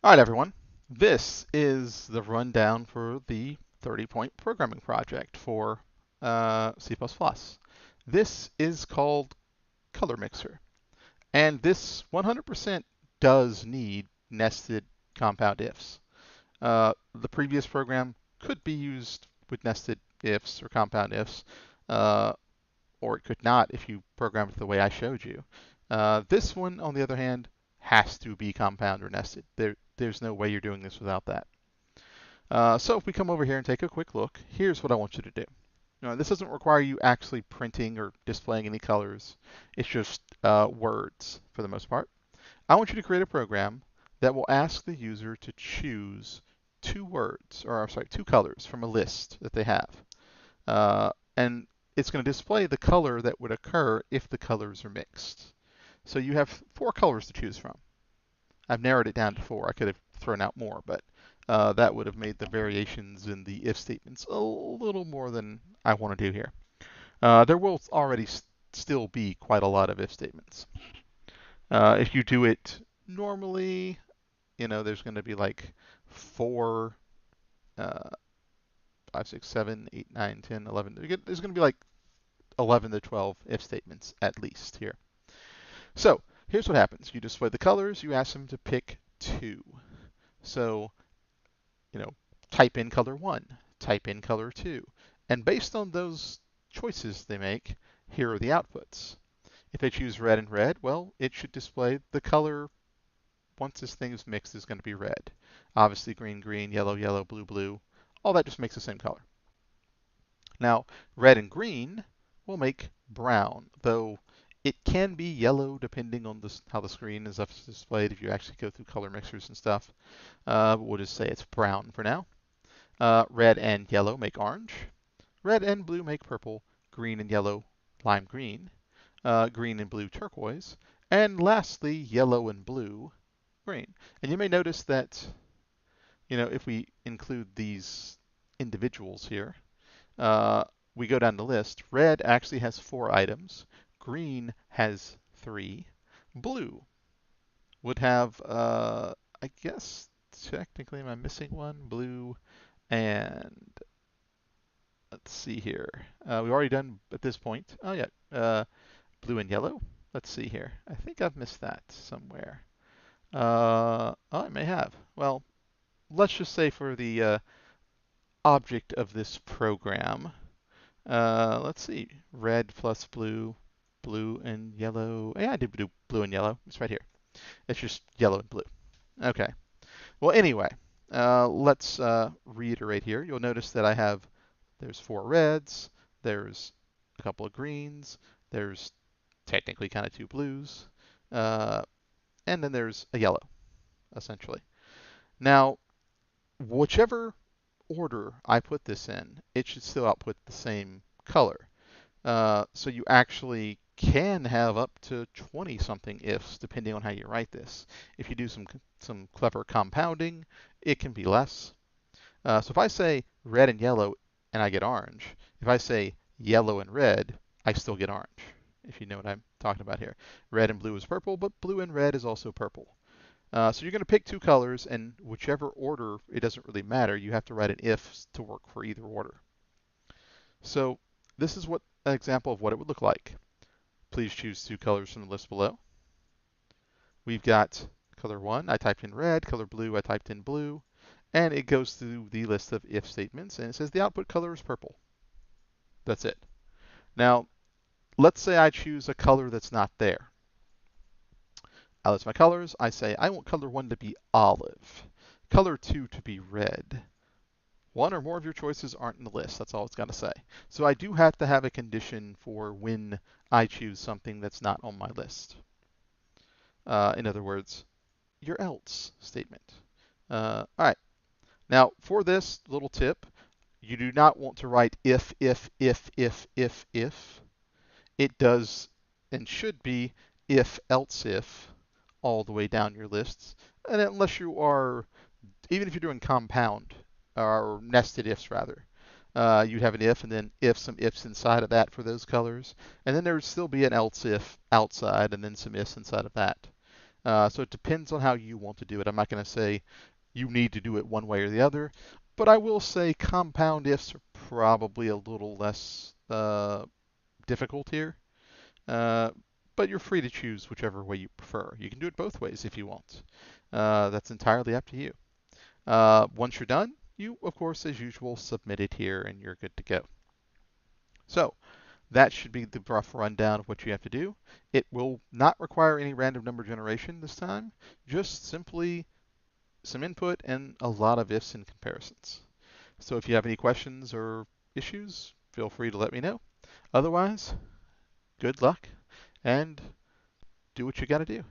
All right, everyone. This is the rundown for the 30-point programming project for C++. This is called Color Mixer, and this 100% does need nested compound ifs. The previous program could be used with nested ifs or compound ifs, uh, or it could not if you program it the way I showed you. This one, on the other hand, has to be compound or nested. There's no way you're doing this without that. So if we come over here and take a quick look, here's what I want you to do. Now, this doesn't require you actually printing or displaying any colors. It's just words for the most part. I want you to create a program that will ask the user to choose two words, or sorry, two colors from a list that they have. And it's going to display the color that would occur if the colors are mixed. So you have four colors to choose from. I've narrowed it down to four. I could have thrown out more, but that would have made the variations in the if statements a little more than I want to do here. There will already still be quite a lot of if statements. If you do it normally, there's going to be like 4, 5, 6, 7, 8, 9, 10, 11. There's going to be like 11 to 12 if statements at least here. So here's what happens. You display the colors. You ask them to pick two. So, type in color 1, type in color 2. And based on those choices they make, here are the outputs. If they choose red and red, well, it should display the color once this thing is mixed is going to be red. Obviously green, green, yellow, yellow, blue, blue. All that just makes the same color. Now, red and green will make brown, though it can be yellow depending on how the screen is displayed if you actually go through color mixers and stuff. But we'll just say it's brown for now. Red and yellow make orange. Red and blue make purple. Green and yellow, lime green. Green and blue, turquoise. And lastly, yellow and blue, green. And you may notice that, if we include these individuals here, we go down the list. Red actually has 4 items. Green has 3. Blue would have, I guess, technically, am I missing one? Blue and let's see here. We've already done at this point. Oh yeah, blue and yellow. Let's see here. I think I've missed that somewhere. Oh, I may have. Well, let's just say for the object of this program, let's see. Red plus blue, blue and yellow. Yeah, I did do blue and yellow. It's right here. It's just yellow and blue. Okay. Well, anyway, let's reiterate here. You'll notice that there's 4 reds, there's a couple of greens, there's technically kind of 2 blues, and then there's a yellow, essentially. Now, whichever order I put this in, it should still output the same color. So you actually can have up to 20 something ifs depending on how you write this. If you do some clever compounding, it can be less. So if I say red and yellow and I get orange, if I say yellow and red, I still get orange, if you know what I'm talking about here. Red and blue is purple, but blue and red is also purple. So you're going to pick 2 colors, and whichever order, it doesn't really matter. You have to write an if to work for either order. So this is an example of what it would look like. Please choose 2 colors from the list below. We've got color 1, I typed in red. Color blue, I typed in blue. And it goes through the list of if statements, and it says the output color is purple. That's it. Now, let's say I choose a color that's not there. I list my colors. I say I want color 1 to be olive, color 2 to be red. One or more of your choices aren't in the list. That's all it's got to say. So I do have to have a condition for when I choose something that's not on my list. In other words, your else statement. All right. Now, for this little tip, you do not want to write if. It does and should be if, else if, all the way down your lists. And unless you are, even if you're doing compound, or nested ifs rather, you'd have an if and then some ifs inside of that for those colors. And then there would still be an else if outside and then some ifs inside of that. So it depends on how you want to do it. I'm not going to say you need to do it one way or the other, but I will say compound ifs are probably a little less difficult here. Uh, but you're free to choose whichever way you prefer. You can do it both ways if you want. That's entirely up to you. Once you're done, you, of course, as usual, submit it here and you're good to go. So that should be the rough rundown of what you have to do. It will not require any random number generation this time, just simply some input and a lot of ifs and comparisons. So if you have any questions or issues, feel free to let me know. Otherwise, good luck and do what you got to do.